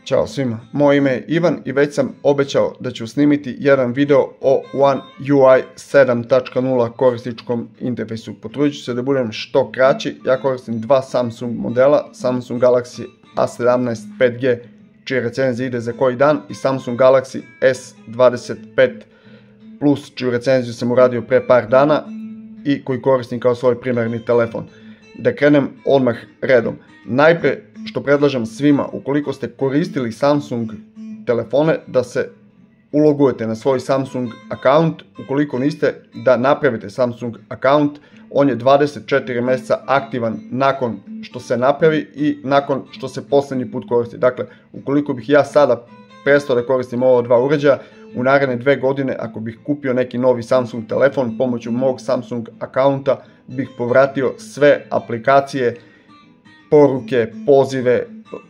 Ćao svima, moje ime je Ivan i već sam obećao da ću snimiti jedan video o One UI 7.0 korisničkom interfejsu. Potrudit ću se da budem što kraći. Ja koristim dva Samsung modela, Samsung Galaxy A17 5G, čija recenzija ide za koji dan, i Samsung Galaxy S25 Plus, čiju recenziju sam uradio pre par dana i koji koristim kao svoj primarni telefon. Da krenem odmah redom. Najpre što predlažem svima, ukoliko ste koristili Samsung telefone, da se ulogujete na svoj Samsung account. Ukoliko niste, da napravite Samsung account. On je 24 mjeseca aktivan nakon što se napravi i nakon što se posljednji put koristi. Dakle, ukoliko bih ja sada prestao da koristim ova dva uređaja, u naredne 2 godine, ako bih kupio neki novi Samsung telefon, pomoću mog Samsung accounta bih povratio sve aplikacije, poruke, pozive,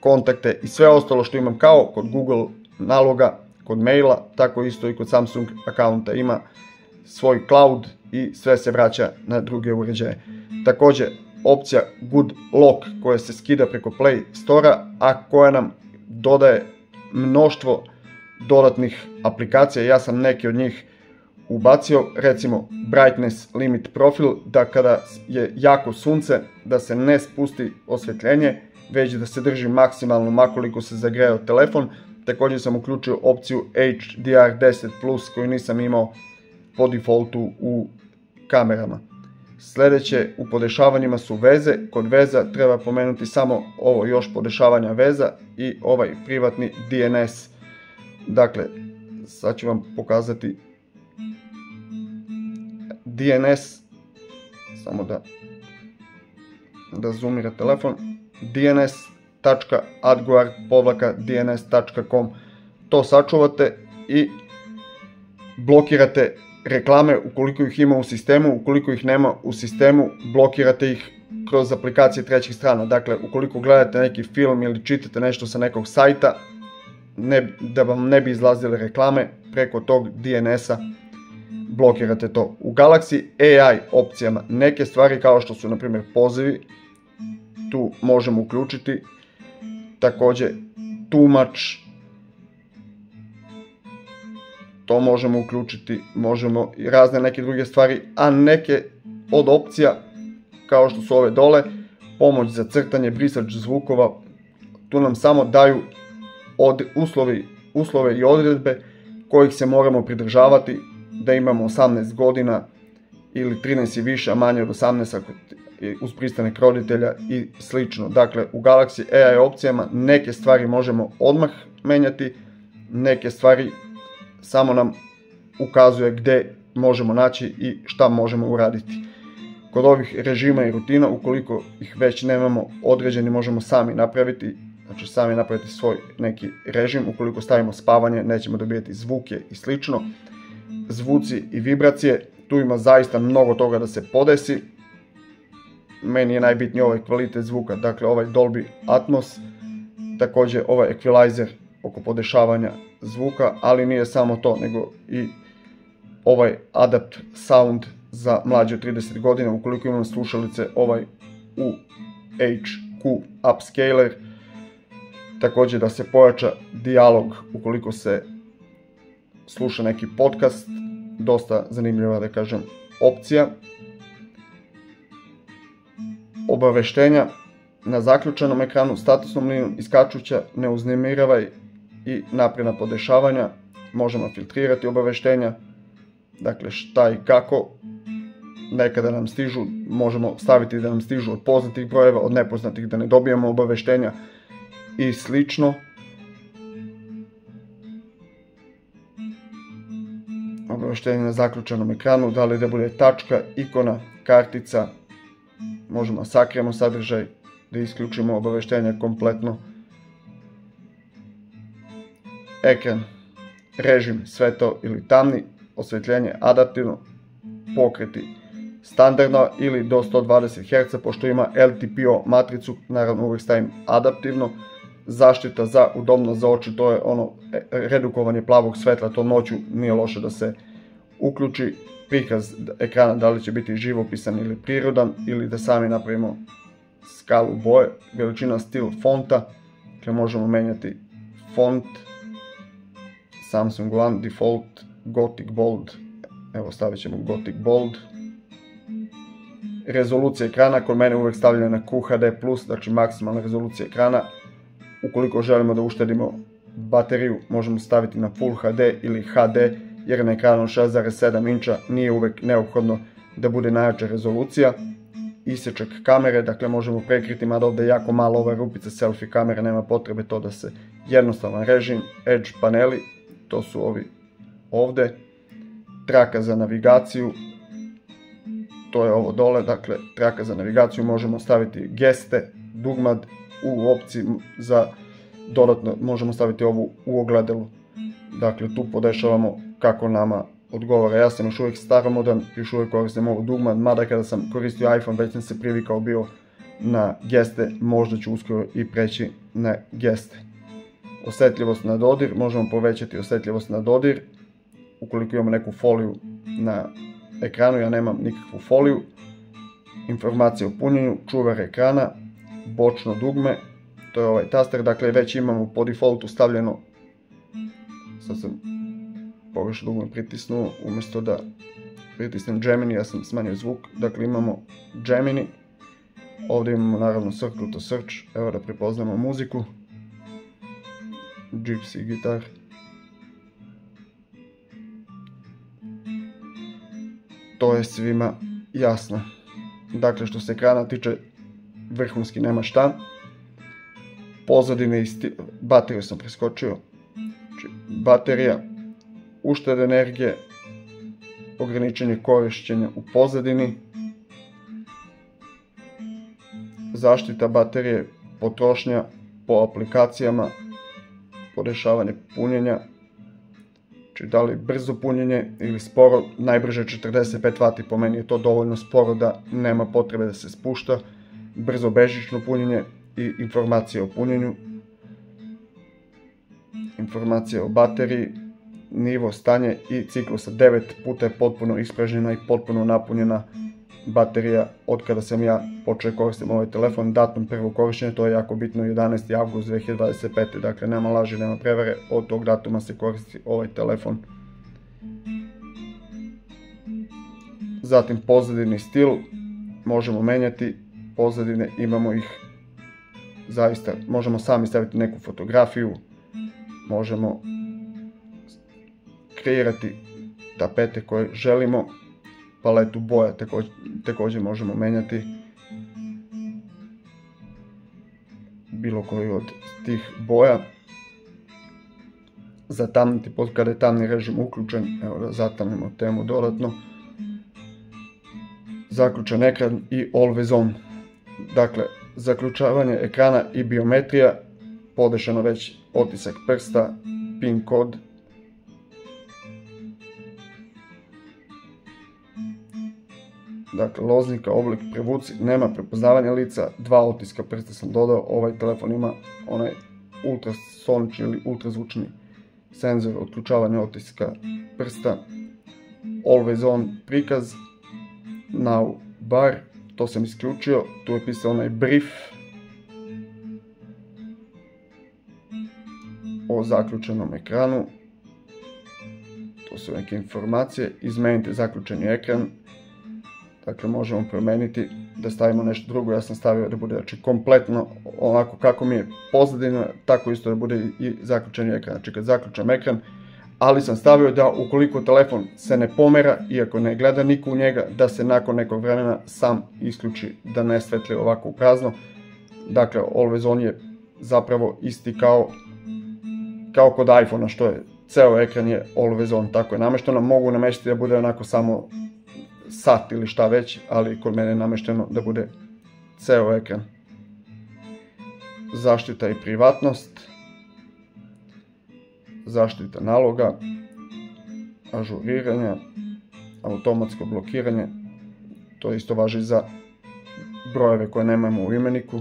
kontakte i sve ostalo što imam kao kod Google naloga, kod maila, tako isto i kod Samsung accounta. Ima svoj cloud i sve se vraća na druge uređaje. Također, opcija Good Lock koja se skida preko Play Store-a, a koja nam dodaje mnoštvo dodatnih aplikacija. Ja sam neke od njih ubacio, recimo Brightness Limit Profil, da kada je jako sunce, da se ne spusti osvjetljenje, već da se drži maksimalno makoliko se zagrejao telefon. Također sam uključio opciju HDR10+, koju nisam imao po defaultu u kamerama. Sljedeće u podešavanjima su veze. Kod veza treba pomenuti samo ovo još podešavanja veza i ovaj privatni DNS. Dakle, sad ću vam pokazati DNS, samo da zoomira telefon, dns.adguard-dns.com. To sačuvate i blokirate reklame ukoliko ih ima u sistemu. Ukoliko ih nema u sistemu, blokirate ih kroz aplikacije trećih strana. Dakle, ukoliko gledate neki film ili čitate nešto sa nekog sajta, da vam ne bi izlazile reklame, preko tog DNS-a blokirate to. U Galaxy AI opcijama neke stvari kao što su na primjer pozivi, tu možemo uključiti. Također tumač, to možemo uključiti, možemo i razne neke druge stvari, a neke od opcija kao što su ove dole, pomoć za crtanje, brisač zvukova, tu nam samo daju uslove i odredbe kojih se moramo pridržavati, da imamo 18 godina ili 13 i više, a manje od 18 uz pristanak roditelja i slično. Dakle, u Galaxy AI opcijama neke stvari možemo odmah menjati, neke stvari samo nam ukazuje gdje možemo naći i šta možemo uraditi. Kod ovih režima i rutina, ukoliko ih već nemamo određeni, možemo sami napraviti. Znači, sami napraviti svoj neki režim. Ukoliko stavimo spavanje, nećemo dobijati zvuke i slično. Zvuci i vibracije, tu ima zaista mnogo toga da se podesi. Meni je najbitniji ovaj kvalitet zvuka, dakle ovaj Dolby Atmos, također ovaj equalizer oko podešavanja zvuka, ali nije samo to, nego i ovaj Adapt Sound za mlađe od 30 godina, ukoliko imam slušalice, ovaj UHQ Upscaler, također da se pojača dijalog ukoliko se sluša neki podcast, dosta zanimljiva, da kažem, opcija. Obaveštenja na zaključanom ekranu, statusnom linijom, iskačuća, ne uznemiravaj i napredna podešavanja. Možemo filtrirati obaveštenja, dakle šta i kako. Nekada nam stižu, možemo staviti da nam stižu od poznatih brojeva, od nepoznatih da ne dobijemo obaveštenja i slično. Obaveštenje na zaključanom ekranu, da li da bude tačka, ikona, kartica, možemo da sakrijemo sadržaj, da isključimo obaveštenja kompletno. Ekran, režim, svetlo ili tamni, osvjetljenje adaptivno, pokreti standardno ili do 120 Hz, pošto ima LTPO matricu, naravno uvijek stavim adaptivno. Zaštita za udobnost za oči, to je ono redukovanje plavog svetla, to noću nije loše da se uključi. Prikaz ekrana, da li će biti živopisan ili prirodan, ili da sami napravimo skalu boje. Veličina, stil fonta, dakle možemo menjati font Samsung One default Gothic Bold, evo stavit ćemo Gothic Bold. Rezolucija ekrana kod mene uvijek stavljena na QHD+, znači maksimalna rezolucija ekrana. Ukoliko želimo da uštedimo bateriju, možemo staviti na Full HD ili HD, jer na ekranu 6,7 inča nije uvijek neophodno da bude najjača rezolucija. Isječak kamere, dakle možemo prekriti, mada ovdje je jako malo ova rupica selfie kamere, nema potrebe to da se jednostavan režim, edge paneli, to su ovi ovdje, traka za navigaciju, to je ovo dole, dakle traka za navigaciju, možemo staviti geste, dugmad u opciji za dodatno, možemo staviti ovu u ogledalu, dakle tu podešavamo kako nama odgovara. Ja sam još uvijek staromodan, još uvijek koristim ovu dugmad, mada kada sam koristio iPhone već sam se privikao bio na geste, možda ću uskoro i preći na geste. Osjetljivost na dodir, možemo povećati osjetljivost na dodir, ukoliko imamo neku foliju na ekranu, ja nemam nikakvu foliju. Informacije o punjenju, čuvar ekrana, bočno dugme, to je ovaj taster, dakle već imamo po defaultu stavljeno, sad sam pogrešno dugme pritisnuo, umjesto da pritisnem Gemini, ja sam smanjio zvuk, dakle imamo Gemini, ovdje imamo naravno Circle to Search, evo da prepoznamo muziku, Gypsy gitar, to je svima jasno. Dakle, što se ekrana tiče, vrhunski nema šta. Pozadine i bateriju sam preskočio. Znači, baterija, ušteda energije, ograničenje korištenja u pozadini, zaštita baterije, potrošnja po aplikacijama, podešavanje punjenja, znači da li brzo punjenje ili sporo, najbrže 45 W, po meni je to dovoljno sporo da nema potrebe da se spušta, brzo bežično punjenje i informacije o punjenju, informacije o bateriji, nivo, stanje i ciklusa. 9 puta je potpuno ispražnjena i potpuno napunjena baterija od kada sam ja počeo koristiti ovaj telefon. Datum prvog korištenja, to je jako bitno, 11. avgust 2025. Dakle, nema laži, nema prevare, od tog datuma se koristi ovaj telefon. Zatim pozadini stil, možemo menjati pozadine, imamo ih zaista, možemo sami staviti neku fotografiju, možemo kreirati tapete koje želimo, paletu boja također možemo menjati, bilo koju od tih boja, zatamniti kada je tamni režim uključen, evo da zatamnimo temu dodatno, zaključan ekran i always on, dakle zaključavanje ekrana i biometrija, podešano već otisak prsta, PIN kod, dakle loznika, oblik, prevuci, nema prepoznavanja lica, 2 otiska prsta sam dodao, ovaj telefon ima onaj ultrasonični ili ultrazvučni senzor otključavanja otiska prsta, always on prikaz, now bar, to sam isključio, tu je pisao onaj brief o zaključenom ekranu, to su neke informacije, izmenite zaključeni ekran, dakle možemo promijeniti da stavimo nešto drugo, ja sam stavio da bude znači, kompletno onako kako mi je pozadina, tako isto da bude i zaključeni ekran, znači kad zaključam ekran, ali sam stavio da ukoliko telefon se ne pomera, iako ne gleda niko u njega, da se nakon nekog vremena sam isključi, da ne svetli ovako u prazno. Dakle, always on je zapravo isti kao kod iPhone-a, što je, ceo ekran je always on, tako je namešteno, mogu nameštiti da bude onako samo sat ili šta već, ali kod mene je namešteno da bude ceo ekran. Zaštita i privatnost, zaštita naloga, ažuriranja, automatsko blokiranje, to isto važi za brojeve koje nemamo u imeniku,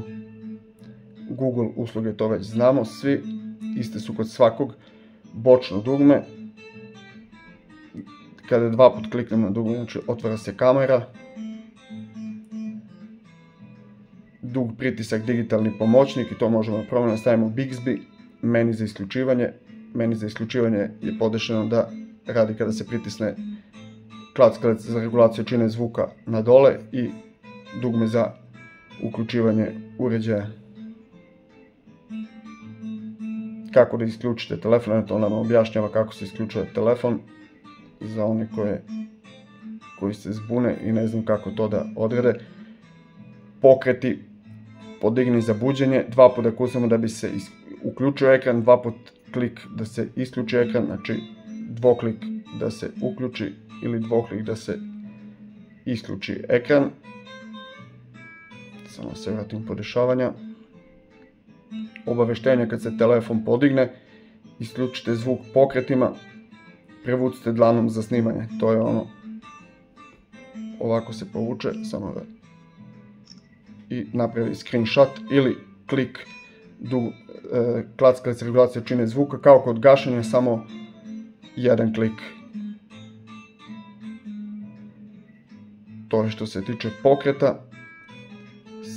Google usluge, to već znamo svi, iste su kod svakog, bočno dugme, kada 2 put kliknem na dugme, znači otvara se kamera, dug pritisak, digitalni pomoćnik i to možemo promijeniti, stavimo Bixby, meni za isključivanje. Meni za isključivanje je podešeno da radi kada se pritisne klackalica za regulaciju jačine zvuka na dole i dugme za uključivanje uređaja. Kako da isključite telefon, to nam objašnjava kako se isključuje telefon za one koji se zbune i ne znam kako to da odrede. Pokreti, podigni za buđenje, 2 puta kucamo da bi se uključio ekran, 2 put klik da se isključi ekran, znači dvoklik da se uključi ili dvoklik da se isključi ekran. Samo se vratim podešavanja. Obaveštenje kad se telefon podigne, isključite zvuk pokretima, prevucite dlanom za snimanje, to je ono, ovako se povuče, samo da i napravi screenshot ili klik klackalica regulacija jačine zvuka, kao kod gašenja, samo jedan klik. To je što se tiče pokreta.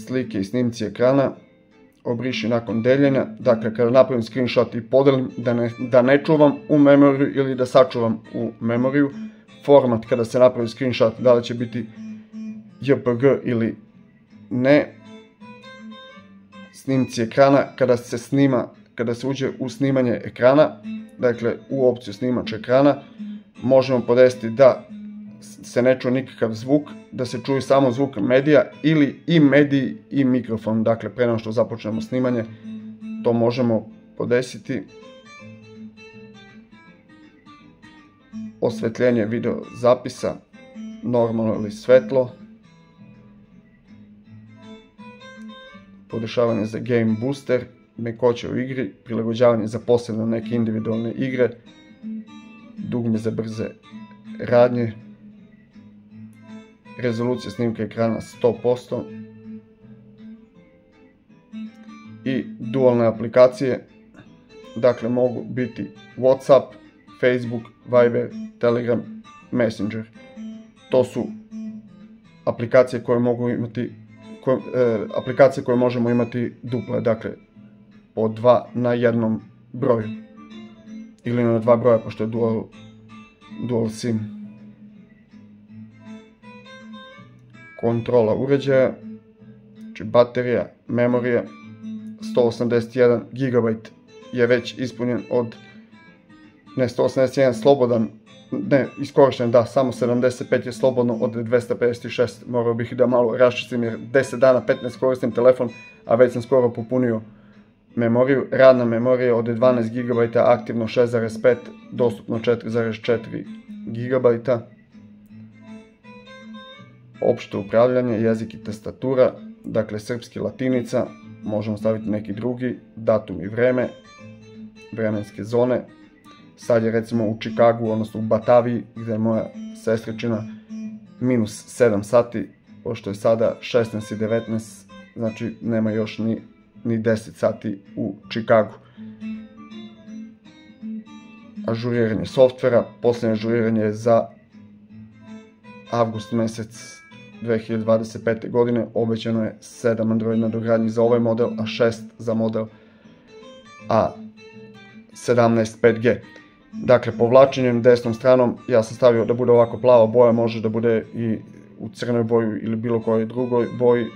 Slike i snimci ekrana, obriši nakon deljenja, dakle kada napravim screenshot i podelim, da ne čuvam u memoriju ili da sačuvam u memoriju. Format kada se napravi screenshot, da li će biti JPG ili ne. Snimci ekrana, kada se uđe u snimanje ekrana, dakle u opciju snimač ekrana, možemo podesiti da se ne čuje nikakav zvuk, da se čuje samo zvuk medija ili i mediji i mikrofon, dakle pre nego što započnemo snimanje, to možemo podesiti. Osvetljenje video zapisa, normalno ili svetlo. Podešavanje za game booster, mekoće u igri, prilagođavanje za posebno neke individualne igre, dugme za brze radnje, rezolucija snimka ekrana 100% i dualne aplikacije, dakle mogu biti WhatsApp, Facebook, Viber, Telegram, Messenger. To su aplikacije koje možemo imati duple, dakle po 2 na jednom broju ili na 2 broja, pošto je dual SIM. Kontrola uređaja, znači baterija, memorija, 181 GB je već ispunjen ne 181 slobodan, ne iskorišten, da, samo 75 je slobodno od 256, morao bih da malo raščistim jer 10 dana, 15 koristim telefon, a već sam skoro popunio memoriju. Radna memorija od 12 GB, aktivno 6,5, dostupno 4,4 GB. Opšte upravljanje, jezik i tastatura, dakle srpski, latinica, možemo staviti neki drugi, datum i vreme, vremenske zone. Sad je recimo u Čikagu, odnosno u Bataviji, gdje je moja sestričina, minus 7 sati, pošto je sada 16:19, znači nema još ni 10 sati u Čikagu. Ažuriranje softvera, posljednje ažuriranje je za avgust mesec 2025. godine, obećano je 7 Android nadogradnji za ovaj model, a 6 za model A17 5G. Dakle, povlačenjem desnom stranom, ja sam stavio da bude ovako plava boja, može da bude i u crnoj boji ili bilo kojoj drugoj boji.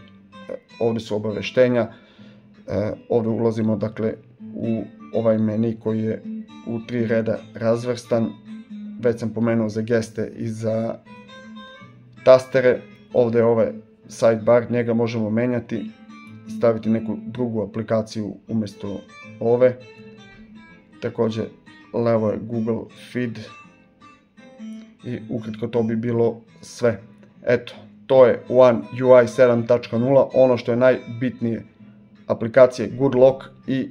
Ovdje su obaveštenja, ovdje ulazimo dakle u ovaj meni koji je u 3 reda razvrstan. Već sam pomenuo za geste i za tastere. Ovdje je ovaj sidebar, njega možemo menjati, staviti neku drugu aplikaciju umjesto ove. Također levo je Google Feed i ukratko to bi bilo sve. Eto, to je One UI 7.0, ono što je najbitnije, aplikacije Good Lock i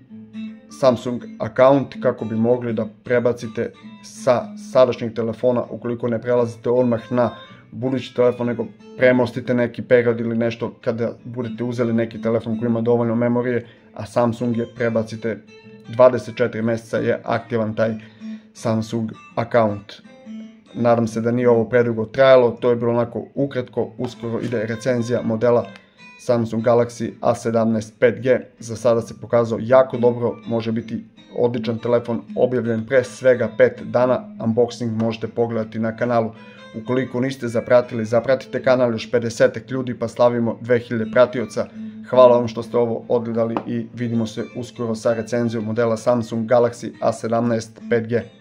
Samsung account kako bi mogli da prebacite sa sadašnjeg telefona, ukoliko ne prelazite odmah na budući telefon, nego premostite neki period ili nešto kada budete uzeli neki telefon koji ima dovoljno memorije, a Samsung je prebacite 24 mjeseca je aktivan taj Samsung account. Nadam se da nije ovo predugo trajalo, to je bilo onako ukratko, uskoro ide recenzija modela Samsung Galaxy A17 5G. Za sada se pokazao jako dobro, može biti odličan telefon, objavljen pre svega 5 dana, unboxing možete pogledati na kanalu. Ukoliko niste zapratili, zapratite kanal, još 50 ljudi pa slavimo 2000 pratioca. Hvala vam što ste ovo odgledali i vidimo se uskoro sa recenzijom modela Samsung Galaxy A17 5G.